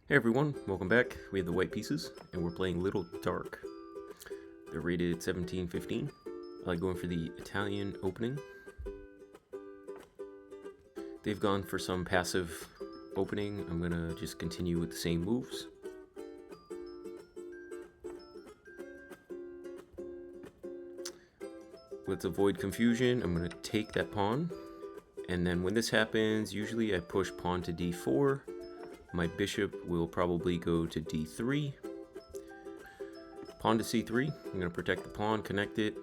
Hey everyone, welcome back. We have the white pieces, and we're playing Little Dark. They're rated 17-15. I like going for the Italian opening. They've gone for some passive opening. I'm gonna just continue with the same moves. Let's avoid confusion. I'm gonna take that pawn, and then when this happens, usually I push pawn to d4. My bishop will probably go to d3. Pawn to c3. I'm going to protect the pawn, connect it.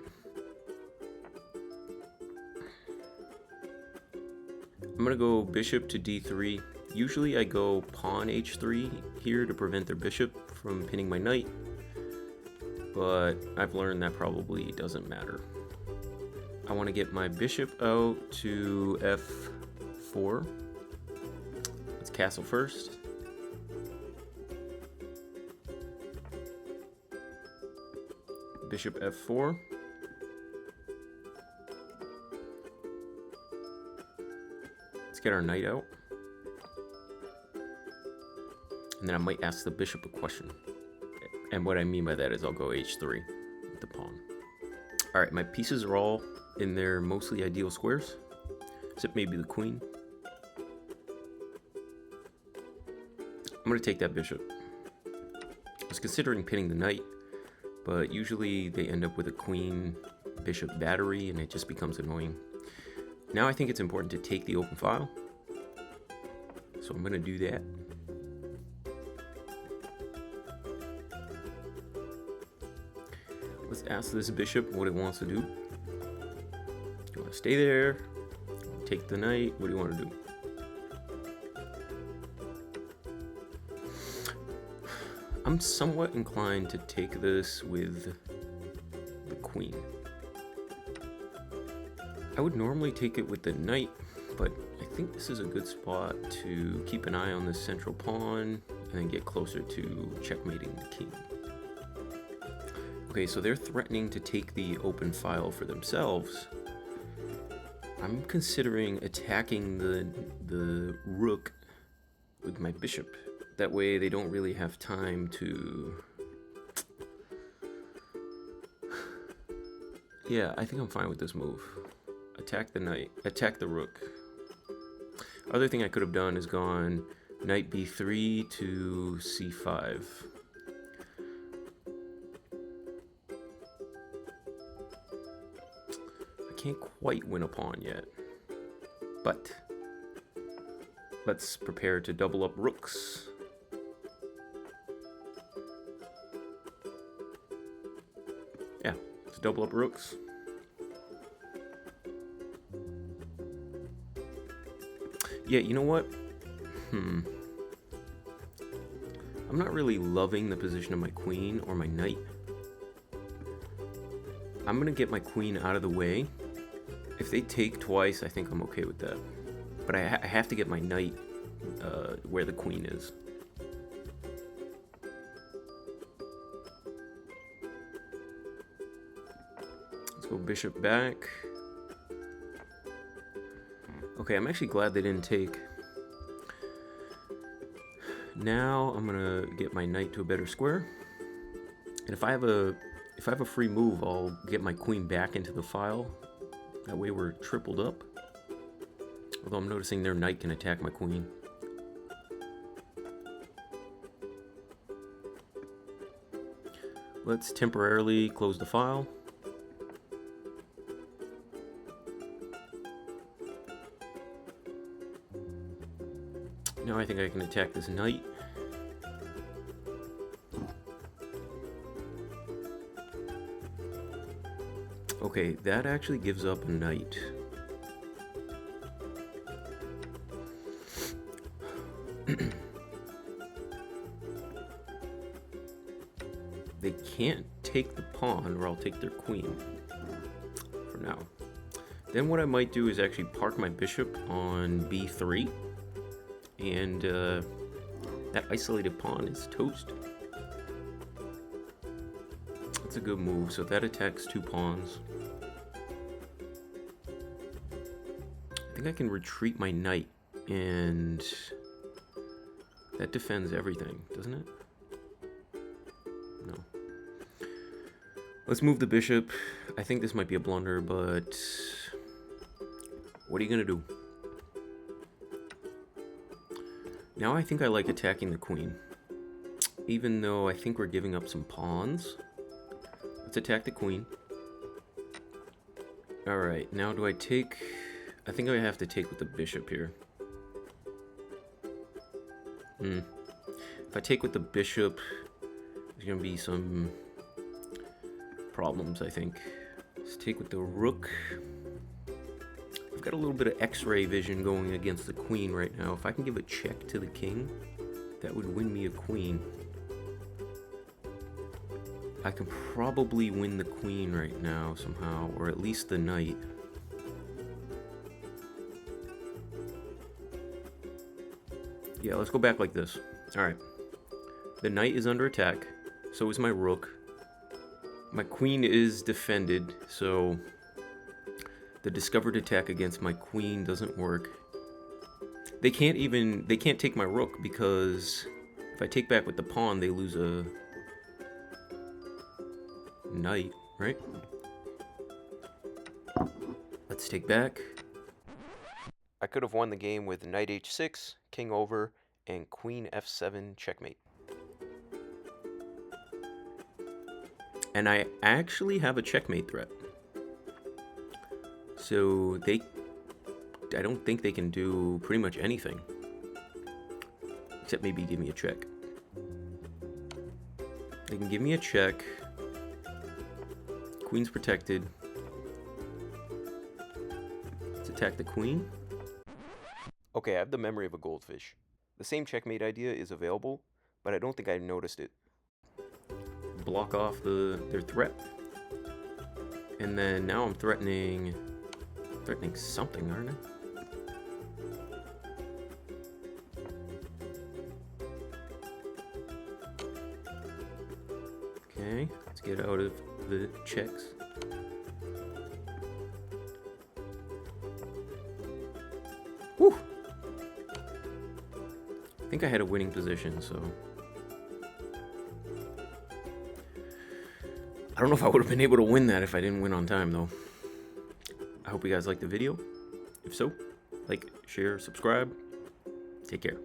I'm going to go bishop to d3. Usually I go pawn h3 here to prevent their bishop from pinning my knight, but I've learned that probably doesn't matter. I want to get my bishop out to f4. Let's castle first. Bishop f4. Let's get our knight out. And then I might ask the bishop a question. And what I mean by that is I'll go h3 with the pawn. Alright, my pieces are all in their mostly ideal squares, except maybe the queen. I'm going to take that bishop. I was considering pinning the knight, but usually they end up with a queen bishop battery and it just becomes annoying. Now I think it's important to take the open file, so I'm going to do that. Let's ask this bishop what it wants to do. You want to stay there? Take the knight? What do you want to do? I'm somewhat inclined to take this with the queen. I would normally take it with the knight, but I think this is a good spot to keep an eye on this central pawn and then get closer to checkmating the king. Okay, so they're threatening to take the open file for themselves. I'm considering attacking the rook with my bishop. That way they don't really have time to... Yeah, I think I'm fine with this move. Attack the knight, attack the rook. Other thing I could have done is gone knight b3 to c5. I can't quite win a pawn yet, but let's prepare to double up rooks. Yeah, let's double up rooks. Yeah, you know what? I'm not really loving the position of my queen or my knight. I'm gonna get my queen out of the way. If they take twice, I think I'm okay with that. But I have to get my knight where the queen is. Let's go bishop back. Okay, I'm actually glad they didn't take. Now I'm gonna get my knight to a better square. And if I have a free move, I'll get my queen back into the file. That way we're tripled up. Although I'm noticing their knight can attack my queen. Let's temporarily close the file. Now I think I can attack this knight. Okay, that actually gives up a knight. They can't take the pawn, or I'll take their queen for now. Then what I might do is actually park my bishop on b3. And that isolated pawn is toast. That's a good move. So that attacks two pawns. I think I can retreat my knight and That defends everything, doesn't it? No. Let's move the bishop. I think this might be a blunder, but what are you gonna do? Now I think I like attacking the queen. Even though I think we're giving up some pawns. Let's attack the queen. Alright, now do I take... I think I have to take with the bishop here. If I take with the bishop, there's gonna be some problems, I think. Let's take with the rook. I've got a little bit of x-ray vision going against the queen right now. If I can give a check to the king, that would win me a queen. I can probably win the queen right now somehow, or at least the knight. Yeah, let's go back like this. Alright. The knight is under attack. So is my rook. My queen is defended, so the discovered attack against my queen doesn't work. They can't take my rook because if I take back with the pawn, they lose a knight, right? Let's take back. I could have won the game with knight h6, king over, and queen f7 checkmate. And I actually have a checkmate threat. So I don't think they can do pretty much anything. Except maybe give me a check. They can give me a check. Queen's protected. Let's attack the queen. Okay, I have the memory of a goldfish. The same checkmate idea is available, but I don't think I noticed it. Block off their threat. And then now I'm threatening something, aren't I? Okay, let's get out of the checks. Whew! I think I had a winning position, so... I don't know if I would have been able to win that if I didn't win on time, though. I hope you guys liked the video. If so, like, share, subscribe. Take care.